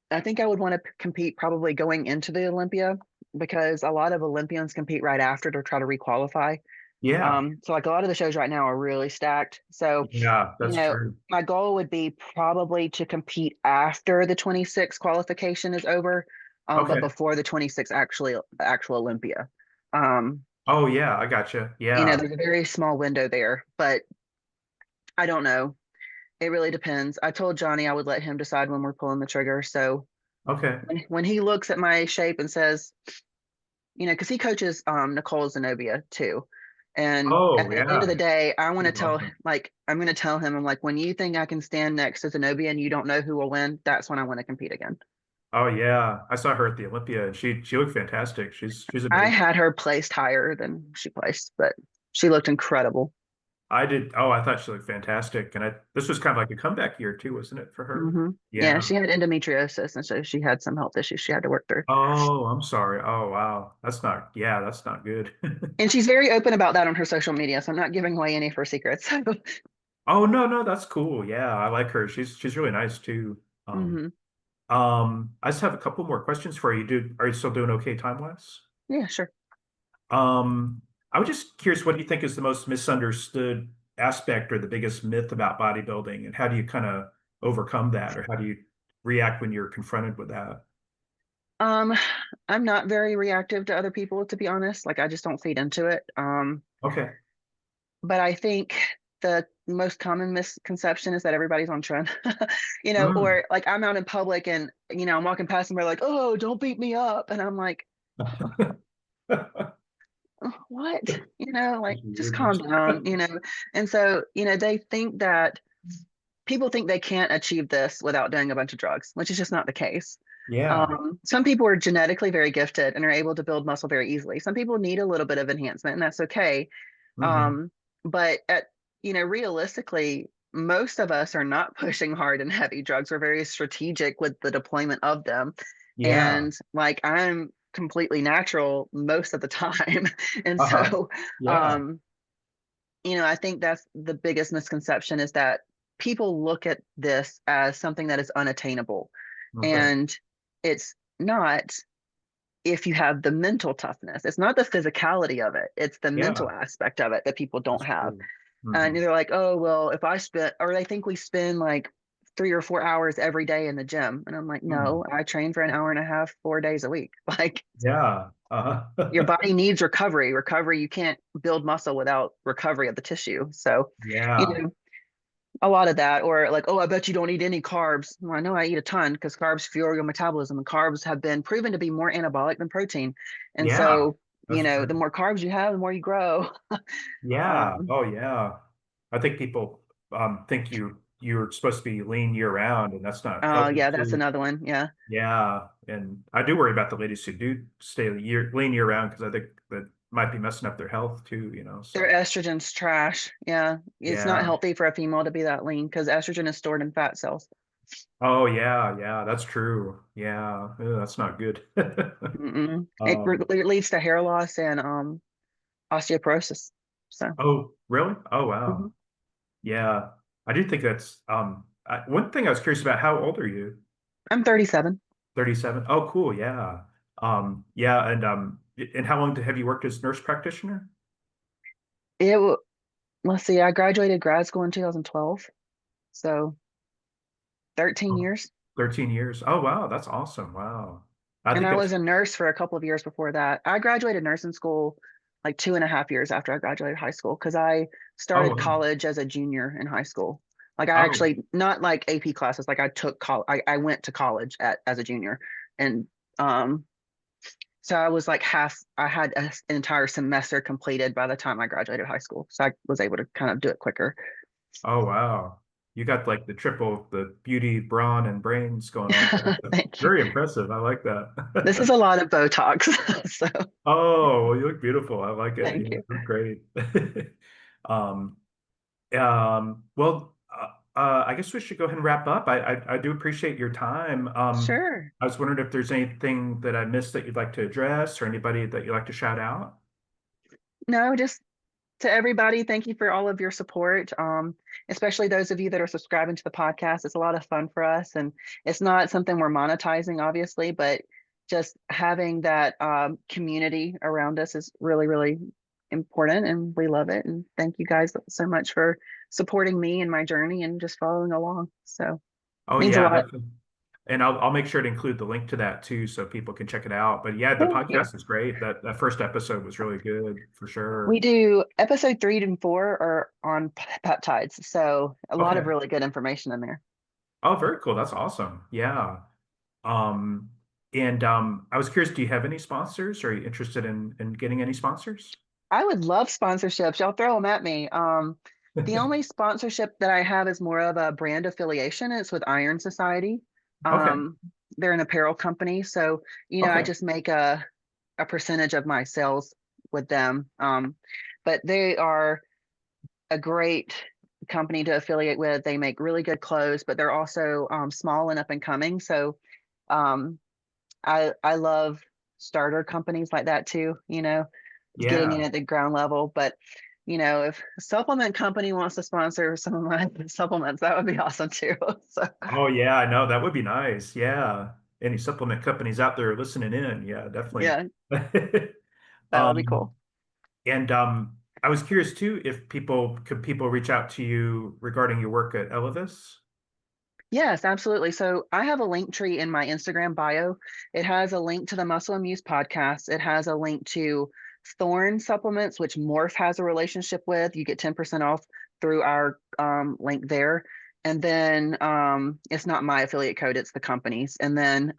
I think I would want to compete probably going into the Olympia, because a lot of Olympians compete right after to try to requalify. Yeah. So, like, a lot of the shows right now are really stacked. So, Yeah, you that's know, true. my goal would be probably to compete after the 26 qualification is over, but Okay. before the 26 actual Olympia. Um, Oh, yeah, I got you. Yeah. there's a very small window there, but I don't know. It really depends. I told Johnny I would let him decide when we're pulling the trigger. So Okay. when he looks at my shape and says, because he coaches Nicole Zenobia too. And at Oh, the end of the yeah. day, I want to She's tell, awesome. like, I'm going to tell him, I'm like, when you think I can stand next to Zenobia and you don't know who will win, that's when I want to compete again. Oh, yeah. I saw her at the Olympia and she looked fantastic. She's I amazing. had her placed higher than she placed, but she looked incredible. I did. Oh, I thought she looked fantastic. And this was kind of like a comeback year too, wasn't it, for her? Yeah, Yeah. she had endometriosis, and so she had some health issues she had to work through. Oh, I'm sorry. Oh, wow. Yeah, that's not good. And she's very open about that on her social media, so I'm not giving away any of her secrets. Oh, no, no, that's cool. Yeah, I like her. She's really nice too. Um, hmm I just have a couple more questions for you. Are you still doing okay time-wise? Yeah, sure. Um, I was just curious, what do you think is the most misunderstood aspect or the biggest myth about bodybuilding, and how do you kind of overcome that, or how do you react when you're confronted with that? Um, I'm not very reactive to other people, to be honest. Like, I just don't feed into it. Okay. But I think the most common misconception is that everybody's on trend, Mm. or like, I'm out in public and, I'm walking past and they're like, oh, don't beat me up. And I'm like, what? Like, That's just calm weirdness. down. And so, they think that people think they can't achieve this without doing a bunch of drugs, which is just not the case. Yeah. Some people are genetically very gifted and are able to build muscle very easily. Some people need a little bit of enhancement, and that's okay. Hmm. Um, but realistically, most of us are not pushing hard and heavy drugs. We're very strategic with the deployment of them. Yeah. And like, I'm completely natural most of the time. And Uh-huh. so, Yeah. um, I think that's the biggest misconception, is that people look at this as something that is unattainable. Okay. And it's not, if you have the mental toughness. It's not the physicality of it, it's the mental Yeah. aspect of it that people don't That's have. true. And Hmm. they're like, oh, well, if I spend, or they think we spend like 3 or 4 hours every day in the gym. And I'm like, Hmm. no, I train for an hour and a half, 4 days a week. Like, Yeah. your Uh-huh. body needs recovery. Recovery, you can't build muscle without recovery of the tissue. So, you Yeah. know, a lot of that, or like, oh, I bet you don't eat any carbs. Well, I know I eat a ton, because carbs fuel your metabolism, and carbs have been proven to be more anabolic than protein. And Yeah. so, That's the true. more carbs you have, the more you grow. Yeah. Um, Oh, yeah. I think people think you're supposed to be lean year round, and that's not oh healthy yeah, that's too. another one. Yeah. Yeah, and I do worry about the ladies who do stay lean year round because I think that might be messing up their health too, Their So estrogen's trash. Yeah. It's not yeah. healthy for a female to be that lean, because estrogen is stored in fat cells. Oh yeah, yeah, that's true. Yeah. Ew, that's not good. Mm-mm. Um, It leads to hair loss and osteoporosis. So, oh, really? Oh wow. mhm. Yeah. I do think that's one thing I was curious about, how old are you? I'm 37. 37. Oh, cool. Yeah. Yeah, and how long have you worked as nurse practitioner? It, w- let's see, I graduated grad school in 2012. So 13 Oh, years. 13 years. Oh wow, that's awesome. Wow. I And think I that's was a nurse for a couple of years before that. I graduated nursing school like 2.5 years after I graduated high school, because I oh started wow. college as a junior in high school. Like, I Oh, actually, not like AP classes, like I took I went to college as a junior. And um, so I was like I had an entire semester completed by the time I graduated high school. So I was able to kind of do it quicker. oh wow. You got like the triple, the beauty, brawn, and brains going on there. That's Thank you. very impressive. I like This is that. a lot of Botox. So Oh, well, you look beautiful. I like it. thank You you. look great. Um, well, I guess we should go ahead and wrap up. I do appreciate your time. Sure. I was wondering if there's anything that I missed that you'd like to address, or anybody that you'd like to shout out. No, just to everybody, thank you for all of your support. Especially those of you that are subscribing to the podcast. It's a lot of fun for us, and it's not something we're monetizing, obviously, but just having that community around us is really, really important, and we love it. And thank you guys so much for supporting me and my journey and just following along. So, Oh means a yeah, lot. definitely. And I'll make sure to include the link to that too, so people can check it out. But yeah, the Thank you. podcast is great. That first episode was really good for We sure. do episode 3 and 4 are on peptides, so a lot of Okay. really good information in there. Oh, very cool. That's awesome. Yeah. Um, and I was curious, do you have any sponsors? Are you interested in getting any sponsors? I would love sponsorships. Y'all throw them at me. The only sponsorship that I have is more of a brand affiliation. It's with Iron Society. Okay. Um, they're an apparel company, so I Okay. just make a percentage of my sales with them. But they are a great company to affiliate with. They make really good clothes, but they're also small and up and coming. So um, I love starter companies like that too. Getting in Yeah. at the ground level. But if a supplement company wants to sponsor some of my supplements, that would be awesome too. So Oh yeah, I know. That would be nice. Yeah. Any supplement companies out there listening in? Yeah, definitely. yeah, that would be Um, cool. and I was curious too, if people reach out to you regarding your work at Elevis? Yes, absolutely. So I have a link tree in my Instagram bio. It has a link to the Muscle and Muse podcast. It has a link to Thorn supplements, which Morph has a relationship with. You get 10% off through our link there. And then it's not my affiliate code, it's the company's. And then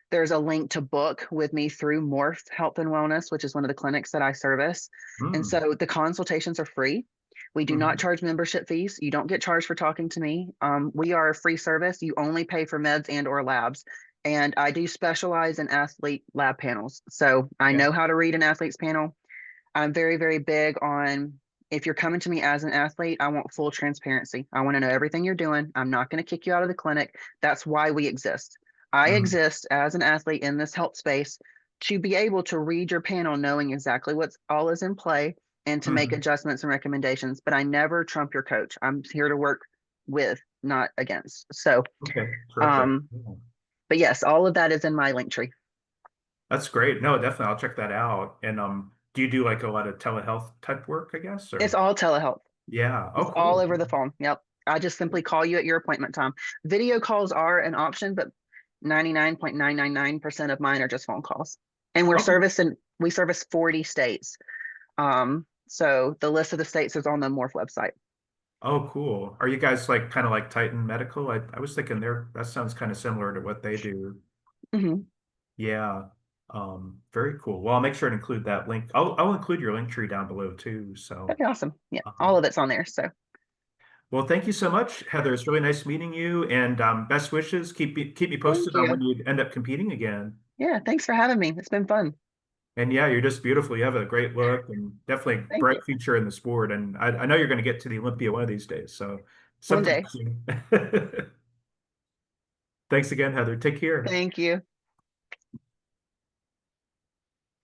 there's a link to book with me through Morph Health and Wellness, which is one of the clinics that I service. And Mm. so the consultations are free. We do not Mhm. charge membership fees. You don't get charged for talking to me. We are a free service. You only pay for meds and or labs. And I do specialize in athlete lab panels. So I Yeah. know how to read an athlete's panel. I'm very, very big on, if you're coming to me as an athlete, I want full transparency. I want to know everything you're doing. I'm not going to kick you out of the clinic. That's why we exist. I Mhm. exist as an athlete in this health space to be able to read your panel, knowing exactly what's all is in play and to make Mhm. adjustments and recommendations. But I never trump your coach. I'm here to work with, not against. So, Okay. Terrific. um, Yeah. but yes, all of that is in my link tree. That's great. No, definitely. I'll check that out. And do you do like a lot of telehealth type work, I guess, It's or? all telehealth. Yeah. It's Oh, all cool. over the phone. Yep. I just simply call you at your appointment time. Video calls are an option, but 99.999% of mine are just phone calls. And Okay. we service 40 states. So the list of the states is on the Morph website. Oh, cool. Are you guys like kind of like Titan Medical? I was thinking there, that sounds kind of similar to what they do. Hmm. Yeah. Very cool. Well, I'll make sure to include that link. I'll include your link tree down below too. So, That'd be awesome. Yeah. All um, of it's on there. So well, thank you so much, Heather. It's really nice meeting you, and best wishes. Keep me thank posted on you. when you end up competing again. Yeah. Thanks for having me. It's been fun. And yeah, you're just beautiful. You have a great look and definitely Thank you. bright future in the sport. And I know you're going to get to the Olympia one of these days. So One sometime day. soon. Thanks again, Heather. Take care. Thank you.